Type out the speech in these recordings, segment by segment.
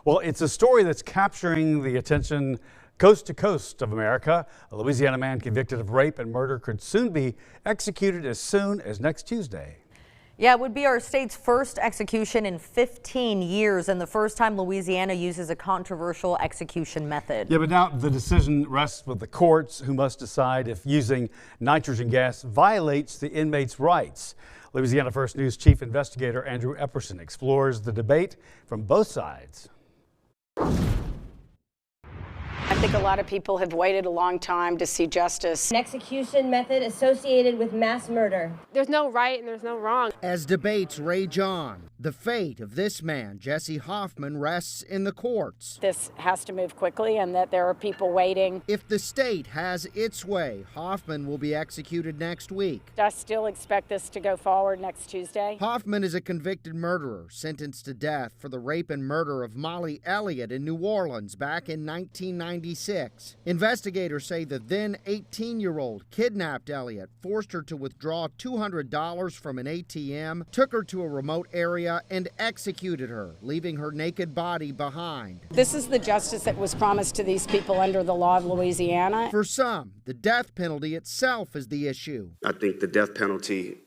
Well, it's a story that's capturing the attention coast to coast of America. A Louisiana man convicted of rape and murder could soon be executed as soon as next Tuesday. Yeah, it would be our state's first execution in 15 years and the first time Louisiana uses a controversial execution method. Yeah, but now the decision rests with the courts, who must decide if using nitrogen gas violates the inmate's rights. Louisiana First News Chief Investigator Andrew Epperson explores the debate from both sides. I think a lot of people have waited a long time to see justice. An execution method associated with mass murder. There's no right and there's no wrong. As debates rage on, the fate of this man, Jesse Hoffman, rests in the courts. This has to move quickly and that there are people waiting. If the state has its way, Hoffman will be executed next week. I still expect this to go forward next Tuesday. Hoffman is a convicted murderer sentenced to death for the rape and murder of Molly Elliott in New Orleans back in 1996. Investigators say the then 18-year-old kidnapped Elliott, forced her to withdraw $200 from an ATM, took her to a remote area, and executed her, leaving her naked body behind. This is the justice that was promised to these people under the law of Louisiana. For some, the death penalty itself is the issue. I think the death penalty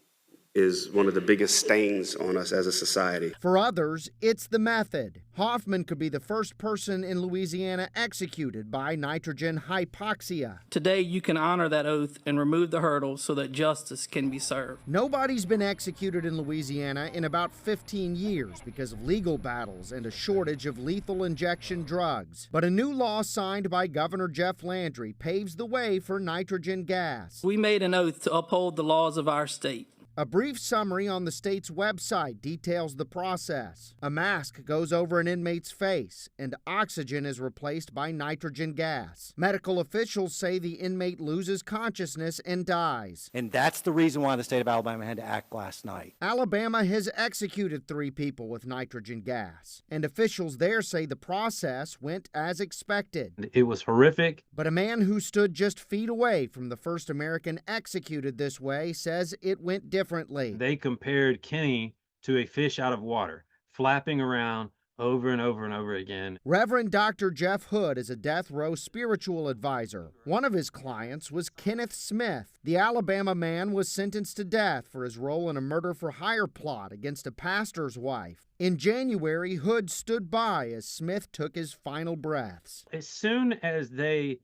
is one of the biggest stains on us as a society. For others, it's the method. Hoffman could be the first person in Louisiana executed by nitrogen hypoxia. Today, you can honor that oath and remove the hurdles so that justice can be served. Nobody's been executed in Louisiana in about 15 years because of legal battles and a shortage of lethal injection drugs. But a new law signed by Governor Jeff Landry paves the way for nitrogen gas. We made an oath to uphold the laws of our state. A brief summary on the state's website details the process. A mask goes over an inmate's face, and oxygen is replaced by nitrogen gas. Medical officials say the inmate loses consciousness and dies. And that's the reason why the state of Alabama had to act last night. Alabama has executed 3 people with nitrogen gas, and officials there say the process went as expected. It was horrific. But a man who stood just feet away from the first American executed this way says it went differently. They compared Kenny to a fish out of water, flapping around over and over and over again. Reverend Dr. Jeff Hood is a death row spiritual advisor. One of his clients was Kenneth Smith. The Alabama man was sentenced to death for his role in a murder-for-hire plot against a pastor's wife. In January, Hood stood by as Smith took his final breaths. As soon as they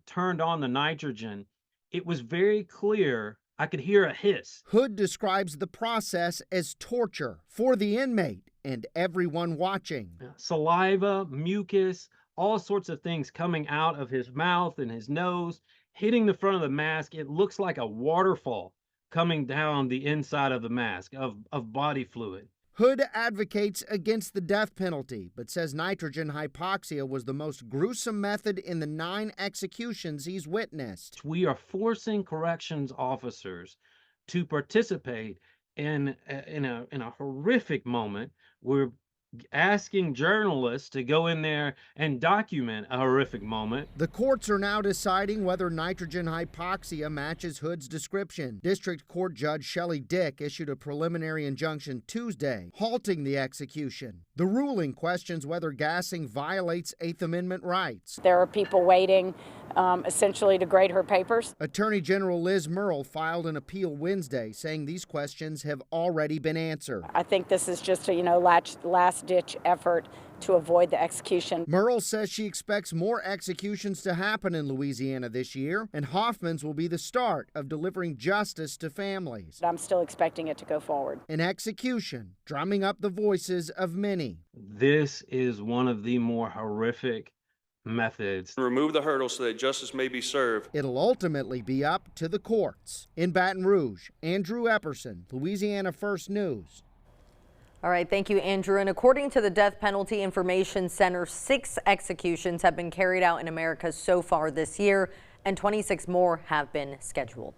turned on the nitrogen, it was very clear. I could hear a hiss. Hood describes the process as torture for the inmate and everyone watching. Saliva, mucus, all sorts of things coming out of his mouth and his nose, hitting the front of the mask. It looks like a waterfall coming down the inside of the mask of body fluid. Hood advocates against the death penalty, but says nitrogen hypoxia was the most gruesome method in the 9 executions he's witnessed. We are forcing corrections officers to participate in a horrific moment. We're asking journalists to go in there and document a horrific moment. The courts are now deciding whether nitrogen hypoxia matches Hood's description. District Court Judge Shelley Dick issued a preliminary injunction Tuesday, halting the execution. The ruling questions whether gassing violates 8th Amendment rights. There are people waiting essentially to grade her papers. Attorney General Liz Murrill filed an appeal Wednesday saying these questions have already been answered. I think this is just a last-ditch effort to avoid the execution. Murrill says she expects more executions to happen in Louisiana this year, and Hoffman's will be the start of delivering justice to families. I'm still expecting it to go forward. An execution drumming up the voices of many. This is one of the more horrific methods. Remove the hurdles so that justice may be served. It'll ultimately be up to the courts. In Baton Rouge, Andrew Epperson, Louisiana First News. All right, thank you, Andrew. And according to the Death Penalty Information Center, 6 executions have been carried out in America so far this year, and 26 more have been scheduled.